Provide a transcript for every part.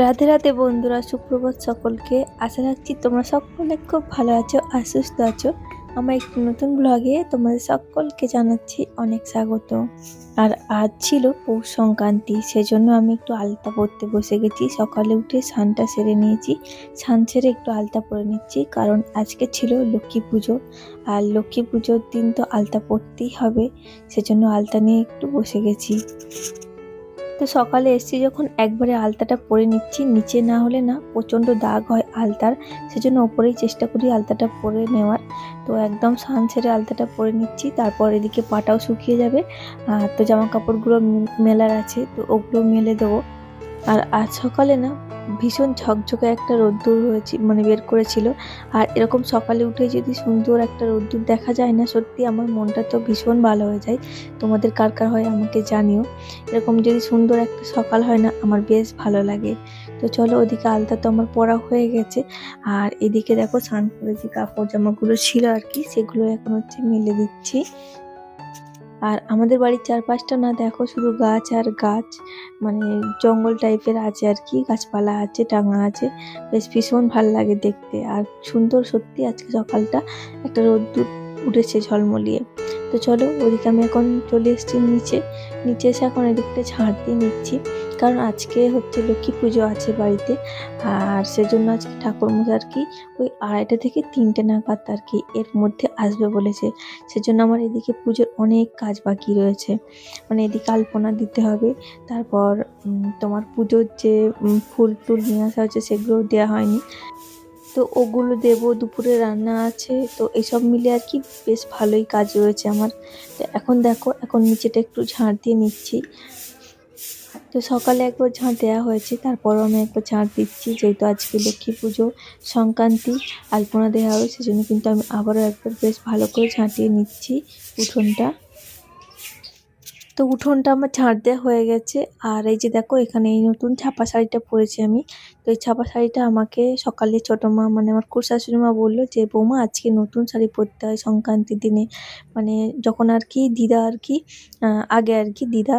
রাধে রাধে বন্ধুরা, সুপ্রভাত সকলকে। আশা রাখছি তোমরা সকলে খুব ভালো আছো আর সুস্থ আছো। আমার একটি নতুন ব্লগে তোমাদের সকলকে জানাচ্ছি অনেক স্বাগত। আর আজ ছিল পৌষ সংক্রান্তি, সেজন্য আমি একটু আলতা পরতে বসে গেছি। সকালে উঠে স্নানটা সেরে নিয়েছি, স্নান সেরে একটু আলতা পরে নিচ্ছি, কারণ আজকে ছিল লক্ষ্মী পুজো। আর লক্ষ্মী পুজোর দিন তো আলতা পরতেই হবে, সেজন্য আলতা নিয়ে একটু বসে গেছি। তো সকালে এসছি যখন একবারে আলতাটা পরে নিচ্ছি, নিচে না হলে না প্রচণ্ড দাগ হয় আলতার, সেজন্য ওপরেই চেষ্টা করি আলতাটা পরে নেওয়ার। তো একদম স্নান সেরে আলতাটা পরে নিচ্ছি, তারপর এদিকে পাটাও শুকিয়ে যাবে। তো জামা কাপড়গুলো মেলার আছে, তো ওগুলো মেলে দেবো। আর আজ সকালে না ভীষণ ঝকঝকে একটা রোদ্দুর হয়েছে, বের করেছিল। আর এরকম সকালে উঠে যদি সুন্দর একটা রোদ্দুর দেখা যায় না, সত্যি আমার মনটা তো ভীষণ ভালো হয়ে যায়। তোমাদের কার কার হয় আমাকে জানিও। এরকম যদি সুন্দর একটা সকাল হয় না, আমার বেশ ভালো লাগে। তো চলো, ওদিকে আলতা তো আমার পরা হয়ে গেছে। আর এদিকে দেখো স্নান করেছি, কাপড় জামাগুলো ছিল আর কি, সেগুলো এখন মেলে দিচ্ছি। আর আমাদের বাড়ির চারপাশটা না দেখো শুধু গাছ আর গাছ, জঙ্গল টাইপের আছে আর কি, গাছপালা আছে, টাঙা আছে, বেশ ভীষণ ভালো লাগে দেখতে। আর সুন্দর সত্যি আজকে সকালটা, একটা রোদ্দুর উঠেছে ঝলমলিয়ে। তো চলো, ওদিকে আমি এখন চলে এসেছি নিচে এসে এখন এদিকটা ঝাড় দিয়ে নিচ্ছি, কারণ আজকে লক্ষ্মী পুজো আছে বাড়িতে। আর সেজন্য আজকে ঠাকুরমশাই আর কি ওই 2:30 থেকে 3টে নাগাদ আর কি এর মধ্যে আসবে বলেছে। সেজন্য আমার এদিকে পুজোর অনেক কাজ বাকি রয়েছে, এদিকে আলপনা দিতে হবে। তারপর তোমার পুজোর যে ফুল টুল নিয়ে আসা হচ্ছে সেগুলো দেওয়া হয়নি, তো ওগুলো দেবো। দুপুরে রান্না আছে, তো এসব মিলে আর কি বেশ ভালোই কাজ রয়েছে আমার। তো এখন দেখো, এখন নিচেটা একটু ঝাড় দিয়ে নিচ্ছি। তো সকালে একবার ঝাঁট দেওয়া হয়েছে, তারপরও আমি একবার ঝাঁট দিচ্ছি, যেহেতু আজকে লক্ষ্মী পুজো সংক্রান্তি, আলপনা দেওয়া হবে, সেজন্য কিন্তু আমি আবারও একবার বেশ ভালো করে ঝাঁটিয়ে নিচ্ছি উঠোনটা। তো উঠোনটা আমার ঝাড় দেওয়া হয়ে গেছে। আর এই যে দেখো, এখানে এই নতুন ছাপা শাড়িটা পরেছি আমি। তো এই ছাপা শাড়িটা আমাকে সকালে ছোটো মা, আমার শাশুড়ি মা বললো যে বৌমা আজকে নতুন শাড়ি পরতে হয় সংক্রান্তির দিনে। যখন আর কি দিদা আর কি আগে আর কি দিদা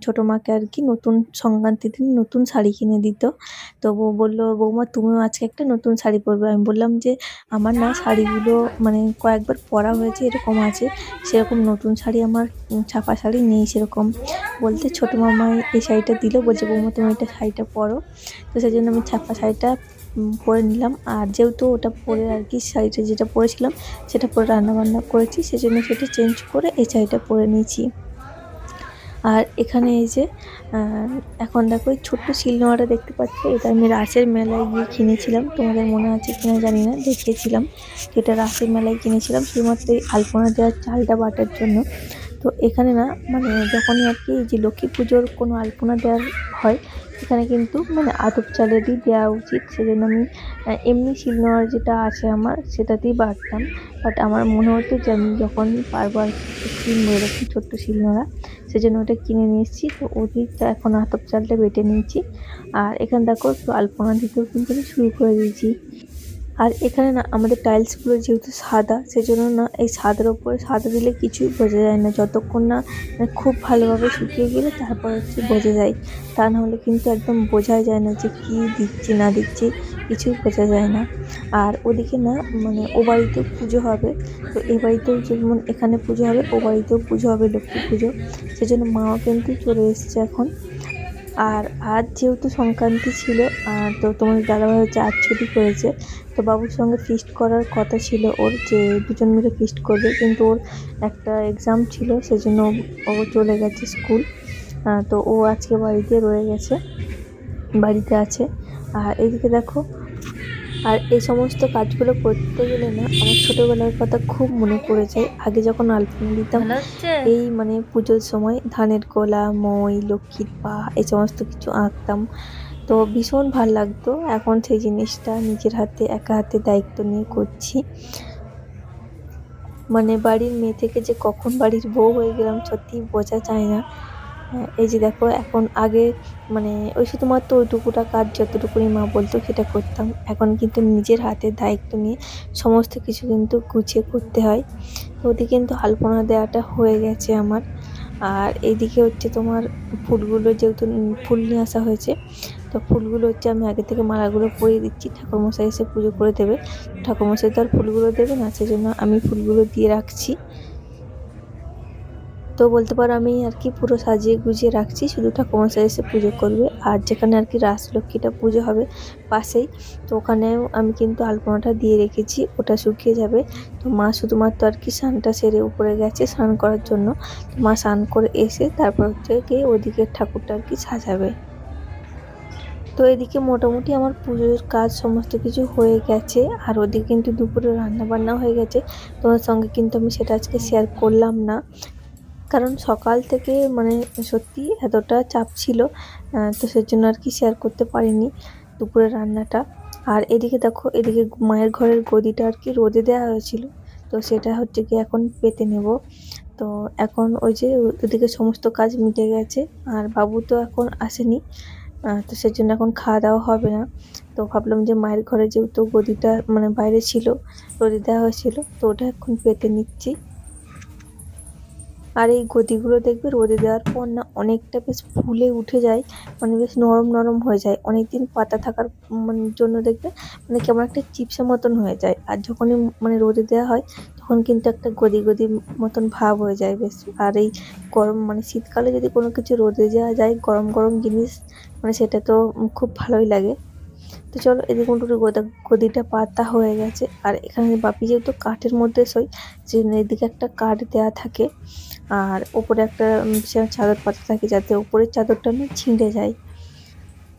ছোটো মাকে আর কি নতুন সংক্রান্তির দিন নতুন শাড়ি কিনে দিত। তো বউ বললো বৌমা তুমিও আজকে একটা নতুন শাড়ি পরবে। আমি বললাম যে আমার না শাড়িগুলো কয়েকবার পরা হয়েছে, এরকম আছে, সেরকম নতুন শাড়ি আমার ছাপা শাড়ি নেই সেরকম। বলতে ছোটো মামাই এই শাড়িটা দিল, বলছে বৌমা তুমি এটা শাড়িটা পরো। তো সেই জন্য আমি ছাপা শাড়িটা পরে নিলাম। আর যেহেতু ওটা পরে আর কি শাড়িটা যেটা পরেছিলাম সেটা পরে রান্নাবান্না করেছি, সেজন্য সেটা চেঞ্জ করে এই শাড়িটা পরে নিয়েছি। আর এখানে এই যে এখন দেখো এই ছোট্ট শিলনোড়াটা দেখতে পাচ্ছ, এটা আমি রাসের মেলায় গিয়ে কিনেছিলাম। তোমাদের মনে আছে কিনা জানি না, দেখিয়েছিলাম। এটা রাসের মেলায় কিনেছিলাম শুধুমাত্র এই আলপনা দেওয়ার চালটা বাটার জন্য। তো এখানে না যখনই আর কি যে লক্ষ্মী পুজোর কোনো আলপনা দেওয়ার হয়, এখানে কিন্তু আতপ চালেরই দেওয়া উচিত। সেজন্য আমি এমনি শিলনোড়া যেটা আছে আমার সেটাতেই বাটতাম, বাট আমার মনে হতো যে আমি যখন পারবো আর কিনবো এরকম ছোট্ট শিলনোড়া, সেজন্য ওটা কিনে নিয়ে এসেছি। তো ওদিকটা এখন আতপ চালটা বেটে নিয়েছি। আর এখানে দেখো একটু আলপনা দিতেও কিন্তু আমি শুরু করে দিয়েছি। আর এখানে না আমাদের টাইলসগুলো যেহেতু সাদা, সেজন্য না এই সাদার ওপরে সাদা দিলে কিছুই বোঝা যায় না, যতক্ষণ না খুব ভালোভাবে শুকিয়ে গেলে তারপর বোঝা যায়। তা নাহলে কিন্তু একদম বোঝাই যায় না যে কী দিচ্ছি না দিচ্ছি, কিছুই বোঝা যায় না। আর ওদিকে না ও বাড়িতেও পুজো হবে, তো এ বাড়িতেও যেমন এখানে পুজো হবে, ও বাড়িতেও পুজো হবে লক্ষ্মী পুজো, সেজন্য মাও কিন্তু চলে এসছে এখন। আর আজ যেহেতু সংক্রান্তি ছিল, তো তোমাদের দাদাভাই আজ ছুটি করেছে, তো বাবুর সঙ্গে ফিস্ট করার কথা ছিল ওর, যে দুজন মিলে ফিস্ট করবে, কিন্তু ওর একটা এক্সাম ছিল, সেজন্য ও চলে গেছে স্কুল। তো ও আজকে বাড়িতে রয়ে গেছে, বাড়িতে আছে। আর এইদিকে দেখো, আর এই সমস্ত কাজগুলো করতে গেলে না আমার ছোটোবেলার কথা খুব মনে পড়ে যায়। আগে যখন আলপনা দিতাম, এই পুজোর সময় ধানের গোলা, মই, লক্ষ্মীর পা, এই সমস্ত কিছু আঁকতাম, তো ভীষণ ভাল লাগতো। এখন সেই জিনিসটা নিজের হাতে একা হাতে দায়িত্ব নিয়ে করছি। বাড়ির মেয়ে থেকে যে কখন বাড়ির বউ হয়ে গেলাম সত্যি বোঝা যায় না। এই যে দেখো, এখন আগে ওই শুধুমাত্র ওইটুকুটা কাজ যতটুকুনি মা বলতো সেটা করতাম, এখন কিন্তু নিজের হাতে দায়িত্ব নিয়ে সমস্ত কিছু কিন্তু গুছিয়ে করতে হয়। তো ওদিকে কিন্তু আলপনা দেওয়াটা হয়ে গেছে আমার। আর এইদিকে তোমার ফুলগুলো যেহেতু ফুল নিয়ে আসা হয়েছে, তো ফুলগুলো হচ্ছে আমি আগে থেকে মালাগুলো পরিয়ে দিচ্ছি, ঠাকুরমশাই এসে পুজো করে দেবে। ঠাকুরমশাই তো আর ফুলগুলো দেবে না, সেজন্য আমি ফুলগুলো দিয়ে রাখছি। তো বলতে পারো আমি আর কি পুরো সাজিয়ে গুজিয়ে রাখছি, শুধু ঠাকুরমশাই এসে পুজো করবে। আর যেখানে আর কি রাসলক্ষ্মীটা পুজো হবে পাশেই, তো ওখানেও আমি কিন্তু আলপনাটা দিয়ে রেখেছি, ওটা শুকিয়ে যাবে। তো মা শুধুমাত্র আর কি স্নানটা সেরে উপরে গেছে স্নান করার জন্য। তো মা স্নান করে এসে তারপর হচ্ছে গিয়ে ওদিকের ঠাকুরটা আর কি সাজাবে। তো এদিকে মোটামুটি আমার পুজোর কাজ সমস্ত কিছু হয়ে গেছে, আর ওদিকে কিন্তু দুপুরে রান্না বান্না হয়ে গেছে। তোমার সঙ্গে কিন্তু আমি সেটা আজকে শেয়ার করলাম না, কারণ সকাল থেকে মানে সত্যি এতটা চাপ ছিল, তো সেজন্য আর কি শেয়ার করতে পারিনি দুপুরের রান্নাটা। আর এদিকে দেখো, এদিকে মায়ের ঘরের গদিটা আর কি রোদে দেওয়া হয়েছিল, তো সেটা হচ্ছে কি এখন পেতে নেব। তো এখন ওই যে ওদিকে সমস্ত কাজ মিটে গেছে, আর বাবু তো এখন আসেনি, তো সেজন্য এখন খাওয়া দাওয়া হবে না। তো ভাবলাম যে মায়ের ঘরে যেহেতু গদিটা মানে বাইরে ছিল, রোদে দেওয়া হয়েছিল, তো ওটা এখন পেতে নিচ্ছি। আর এই গদিগুলো দেখবে রোদে দেওয়ার পর না অনেকটা বেশ ফুলে উঠে যায়, মানে বেশ নরম নরম হয়ে যায় অনেকদিন পাতা থাকার মানে জন্য দেখবে মানে কেমন একটা চিপসের মতন হয়ে যায়। আর যখনই মানে রোদে দেওয়া হয় তখন কিন্তু একটা গদি গদি মতন ভাব হয়ে যায় বেশ। আর এই গরম মানে শীতকালে যদি কোনো কিছু রোদে দেওয়া যায় গরম গরম জিনিস, মানে সেটা তো খুব ভালোই লাগে। তো চলো এদিকে একটু গদিটা পাতা হয়ে গেছে। আর এখানে বাপি যেহেতু কাঠের মধ্যে শোয়, সেজন্য এদিকে একটা কাঠ দেওয়া থাকে, আর ওপরে একটা চাদর পাতা থাকে যাতে ওপরের চাদরটা না ছিঁড়ে যায়।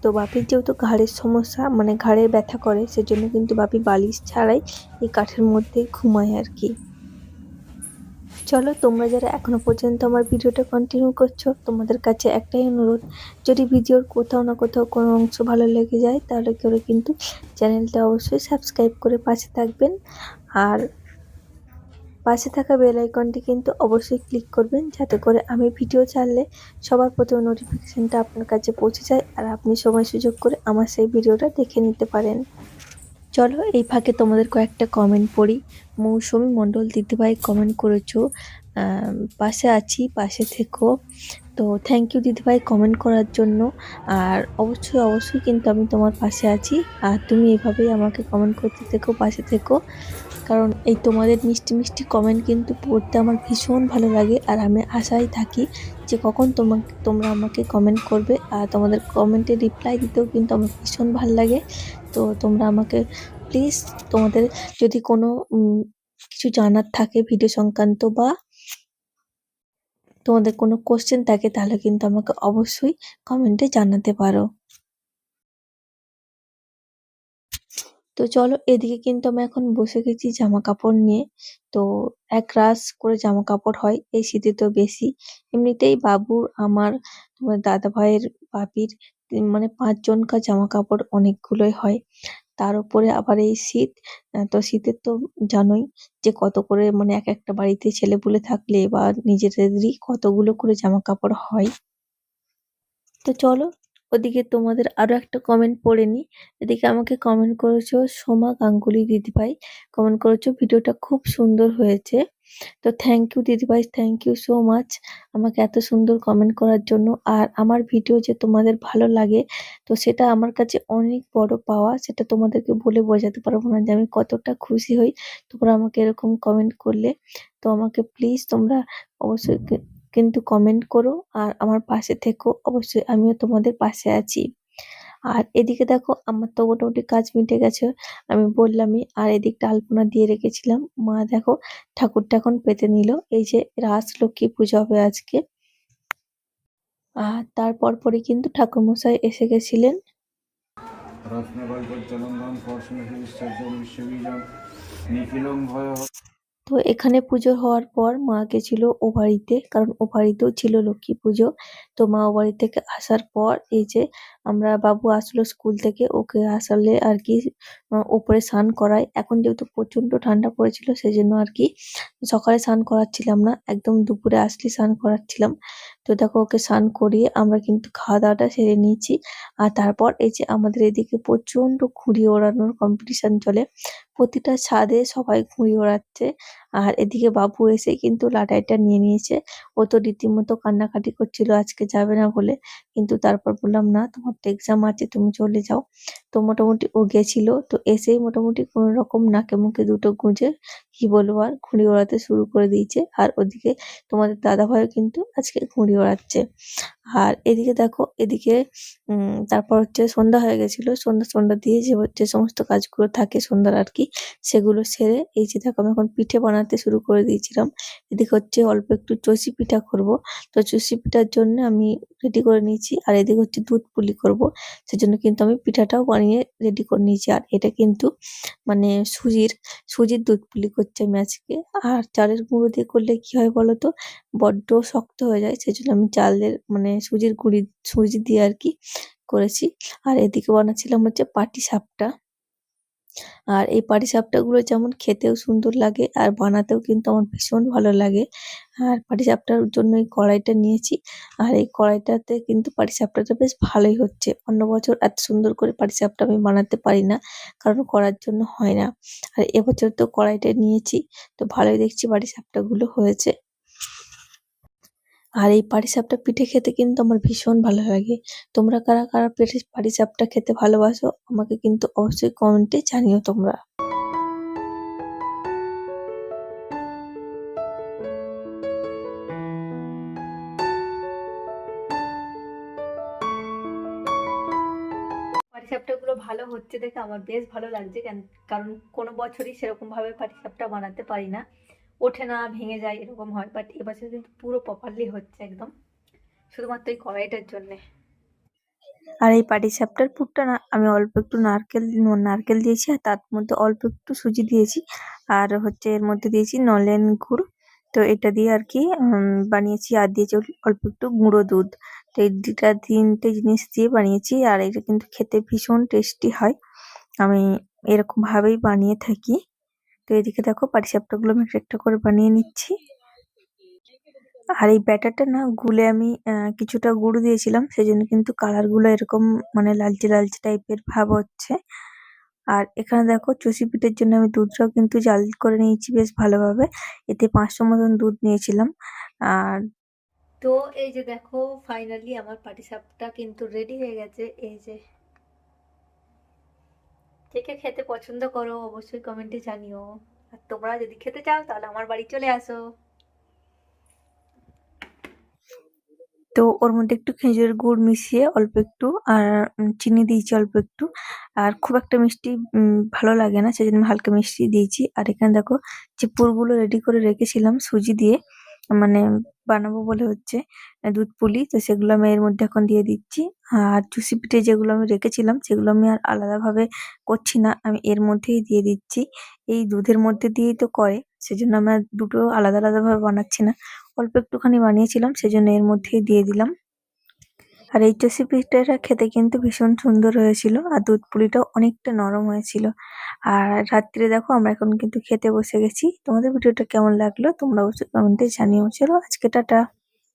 তো বাপির যেহেতু ঘাড়ের সমস্যা মানে ঘাড়ে ব্যথা করে, সেজন্য কিন্তু বাপি বালিশ ছাড়াই এই কাঠের মধ্যেই ঘুমায় আর কি। চলো তোমরা যারা এখনো পর্যন্ত আমার ভিডিওটা কন্টিনিউ করছো, তোমাদের কাছে একটাই অনুরোধ, যদি ভিডিওর কোথাও না কোথাও কোনো অংশ ভালো লেগে যায় তাহলে করে কিন্তু চ্যানেলটা অবশ্যই সাবস্ক্রাইব করে পাশে থাকবেন। আর পাশে থাকা বেল আইকনটি কিন্তু অবশ্যই ক্লিক করবেন, যাতে করে আমি ভিডিও ছাড়লে সবার প্রথমে নোটিফিকেশানটা আপনার কাছে পৌঁছে যায়, আর আপনি সময় সুযোগ করে আমার সেই ভিডিওটা দেখে নিতে পারেন। চলো এই ফাঁকে তোমাদের কয়েকটা কমেন্ট পড়ি। মৌসুমী মণ্ডল দিদিভাই কমেন্ট করেছো, পাশে আছি পাশে থেকো। তো থ্যাংক ইউ দিদিভাই কমেন্ট করার জন্য। আর অবশ্যই অবশ্যই কিন্তু আমি তোমার পাশে আছি, আর তুমি এভাবেই আমাকে কমেন্ট করতে থেকো, পাশে থেকো। কারণ এই তোমাদের মিষ্টি মিষ্টি কমেন্ট কিন্তু পড়তে আমার ভীষণ ভালো লাগে, আর আমি আশায় থাকি যে কখন তোমরা আমাকে কমেন্ট করবে। আর তোমাদের কমেন্টে রিপ্লাই দিতেও কিন্তু আমার ভীষণ ভালো লাগে। তো তোমরা আমাকে প্লিজ, তোমাদের যদি কোনো কিছু জানার থাকে ভিডিও সংক্রান্ত, বা তোমাদের কোনো কোশ্চেন থাকে, তাহলে কিন্তু আমাকে অবশ্যই কমেন্টে জানাতে পারো। তো চলো এদিকে কিন্তু আমি এখন বসে গেছি জামা কাপড় নিয়ে। তো এক রাশ করে জামা কাপড় হয় এই শীতে, তো বেশি। এমনিতেই বাবুর, আমার, তোমার দাদা ভাইয়ের, বাপির, মানে 5 জনকার জামা কাপড় অনেকগুলোই হয়। তার উপরে আবার এই শীত, তো শীতের তো জানোই যে কত করে মানে এক একটা বাড়িতে ছেলেপুলে থাকলে বা নিজেদেরই কতগুলো করে জামা কাপড় হয়। তো চলো ওদিকে তোমাদের আরো একটা কমেন্ট পড়ে নি। এদিকে আমাকে কমেন্ট করেছো সোমা গাঙ্গুলি দিদিভাই, কমেন্ট করেছো ভিডিওটা খুব সুন্দর হয়েছে। তো থ্যাংক ইউ দিদিভাই, থ্যাংক ইউ সো মাচ আমাকে এত সুন্দর কমেন্ট করার জন্য। আর আমার ভিডিও যে তোমাদের ভালো লাগে, তো সেটা আমার কাছে অনেক বড় পাওয়া, সেটা তোমাদেরকে বলে বোঝাতে পারবো না যে আমি কতটা খুশি হই তোমরা আমাকে এরকম কমেন্ট করলে। তো আমাকে প্লিজ তোমরা অবশ্যই কিন্তু কমেন্ট করো, আর আমার পাশে থেকো, অবশ্যই আমিও তোমাদের পাশে আছি। আর এদিকে দেখো আমার তো মোটামুটি কাজ মিটে গেছে, আমি বললামই। আর এদিকটা আলপনা দিয়ে রেখেছিলাম, মা দেখো ঠাকুরটা এখন পেতে নিল। এই যে রাস লক্ষ্মী পুজো হবে আজকে। আর তারপর পরে কিন্তু ঠাকুরমশাই এসে গেছিলেন। তো এখানে পুজো হওয়ার পর মা গেছিল ও বাড়িতে, কারণ ও বাড়িতেও ছিল লক্ষ্মী পুজো। তো মা ও বাড়ি থেকে আসার পর এই যে আমরা, বাবু আসলো স্কুল থেকে, ওকে আসলে আর কি ওপরে স্নান করায়। এখন যেহেতু প্রচন্ড ঠান্ডা পড়েছিল সেজন্য আর কি সকালে স্নান করাচ্ছিলাম না, একদম দুপুরে আসলে স্নান করাচ্ছিলাম। তো দেখো ওকে স্নান করিয়ে আমরা কিন্তু খাওয়া দাওয়াটা সেরে নিয়েছি। আর তারপর এই যে আমাদের এদিকে প্রচন্ড ঘুড়ি ওড়ানোর কম্পিটিশন চলে। প্রতিটা ছাদে সবাই ঘুড়ি ওড়াচ্ছে। আর এদিকে বাবু এসে কিন্তু লাটাইটা নিয়ে নিয়েছে। ও তো রীতিমতো কান্নাকাটি করছিল আজকে যাবে না বলে। কিন্তু তারপর বললাম, না তোমার তো এক্সাম আছে, তুমি চলে যাও। তো মোটামুটি ও গেছিল, তো এসেই মোটামুটি কোনো রকম নাকে মুখে দুটো গুঁজে কি বলবো আর ঘুড়ি ওড়াতে শুরু করে দিয়েছে। আর ওদিকে তোমাদের দাদাভাইও কিন্তু আজকে ঘুড়ি ওড়াচ্ছে। আর এদিকে দেখো, এদিকে তারপর হচ্ছে সন্ধ্যা হয়ে গেছিল। সন্ধ্যা দিয়ে যে সমস্ত কাজগুলো থাকে সন্ধ্যার আর কি, সেগুলো সেরে এই যে দেখো আমি এখন পিঠে বানাতে শুরু করে দিয়েছিলাম। এদিকে হচ্ছে অল্প একটু চষি পিঠা করব। তো চষি পিঠার জন্য আমি রেডি করে নিয়েছি। আর এদিকে হচ্ছে দুধ পুলি করব। সেজন্য কিন্তু আমি পিঠাটাও বানিয়ে রেডি করে নিয়েছি। আর এটা কিন্তু মানে সুজির দুধ পুলি করছি আমি আজকে। আর চালের গুঁড়ো দিয়ে করলে কি হয় বলো তো, বড্ড শক্ত হয়ে যায়। সেজন্য আমি চালের মানে সুজি দিয়ে আর কি করেছি। আর এদিকে বানাচ্ছিলাম হচ্ছে পাটিসাপটা। আর এই পাটিসাপটা গুলো যেমন খেতেও সুন্দর লাগে আর বানাতেও কিন্তু আমার ভীষণ ভালো লাগে। আর পাটিসাপটার জন্য এই কড়াইটা নিয়েছি। আর এই কড়াইটাতে কিন্তু পাটিসাপটাটা বেশ ভালোই হচ্ছে। অন্য বছর এত সুন্দর করে পাটিসাপটা আমি বানাতে পারি না, কারণ করার জন্য হয় না। আর এবছর তো কড়াইটা নিয়েছি, তো ভালোই দেখছি পাটিসাপটা গুলো হয়েছে। আর এই পাটিসাপটা পিঠে খেতে কিন্তু আমার ভীষণ ভালো লাগে। তোমরা কারা কারা পাটিসাপটা খেতে ভালোবাসো আমাকে কিন্তু অবশ্যই কমেন্টে জানিও তোমরা। পাটিসাপটা গুলো ভালো হচ্ছে দেখে আমার বেশ ভালো লাগছে। কারণ কোনো বছরই সেরকম ভাবে পাটিসাপটা বানাতে পারি না, ওঠে না, ভেঙে যায়, এরকম হয়। বাট এবছর কিন্তু পুরো প্রপারলি হচ্ছে একদম, শুধুমাত্র এই কড়াইটার জন্যে। আর এই পাটিসাপটার পুরটা না আমি অল্প একটু নারকেল দিয়েছি, আর তার মধ্যে অল্প একটু সুজি দিয়েছি। আর হচ্ছে এর মধ্যে দিয়েছি নলেন গুড়। তো এটা দিয়ে আর কি বানিয়েছি। আর দিয়েছি অল্প একটু গুঁড়ো দুধ। তো এই তিনটে জিনিস দিয়ে বানিয়েছি। আর এটা কিন্তু খেতে ভীষণ টেস্টি হয়। আমি এরকম ভাবেই বানিয়ে থাকি। তো এদিকে দেখো পাটিসাপটাগুলো আমি একটা করে বানিয়ে নিচ্ছি। আর এই ব্যাটারটা না গুলে আমি কিছুটা গুড় দিয়েছিলাম, সেজন্য কিন্তু কালার গুলো এরকম মানে লালচে লালচে টাইপের ভাব হচ্ছে। আর এখানে দেখো চষি পিঠের জন্য আমি দুধটাও কিন্তু জাল করে নিয়েছি বেশ ভালোভাবে। এতে 500 মতন দুধ নিয়েছিলাম। আর তো এই যে দেখো ফাইনালি আমার পাটিসাপটা কিন্তু রেডি হয়ে গেছে। এই যে কে কে খেতে পছন্দ করো অবশ্যই কমেন্টে জানিও। আর তোমরা যদি খেতে চাও তাহলে আমার বাড়ি চলে আসো। তো ওর মধ্যে একটু খেজুরের গুড় মিশিয়ে অল্প একটু আর চিনি দিয়েছি অল্প একটু। আর খুব একটা মিষ্টি ভালো লাগে না, সেজন্য আমি হালকা মিষ্টি দিয়েছি। আর এখানে দেখো যে পুরগুলো রেডি করে রেখেছিলাম সুজি দিয়ে, মানে বানাবো বলে হচ্ছে দুধ পুলি, তো সেগুলো আমি এর মধ্যে এখন দিয়ে দিচ্ছি। আর চুষি পিঠে যেগুলো আমি রেখেছিলাম সেগুলো আমি আর আলাদাভাবে করছি না, আমি এর মধ্যেই দিয়ে দিচ্ছি। এই দুধের মধ্যে দিয়েই তো করে, সেজন্য আমি আর দুটো আলাদা আলাদা ভাবে বানাচ্ছি না। অল্প একটুখানি বানিয়েছিলাম, সেজন্য এর মধ্যেই দিয়ে দিলাম। আর এই চষি পিঠাটা খেতে কিন্তু ভীষণ সুন্দর হয়েছিল। আর দুধ পুলিটাও অনেকটা নরম হয়েছিল। আর রাত্রে দেখো আমরা এখন কিন্তু খেতে বসে গেছি। তোমাদের ভিডিওটা কেমন লাগলো তোমরা অবশ্যই কমেন্টে জানিও। চলো আজকে টাটা।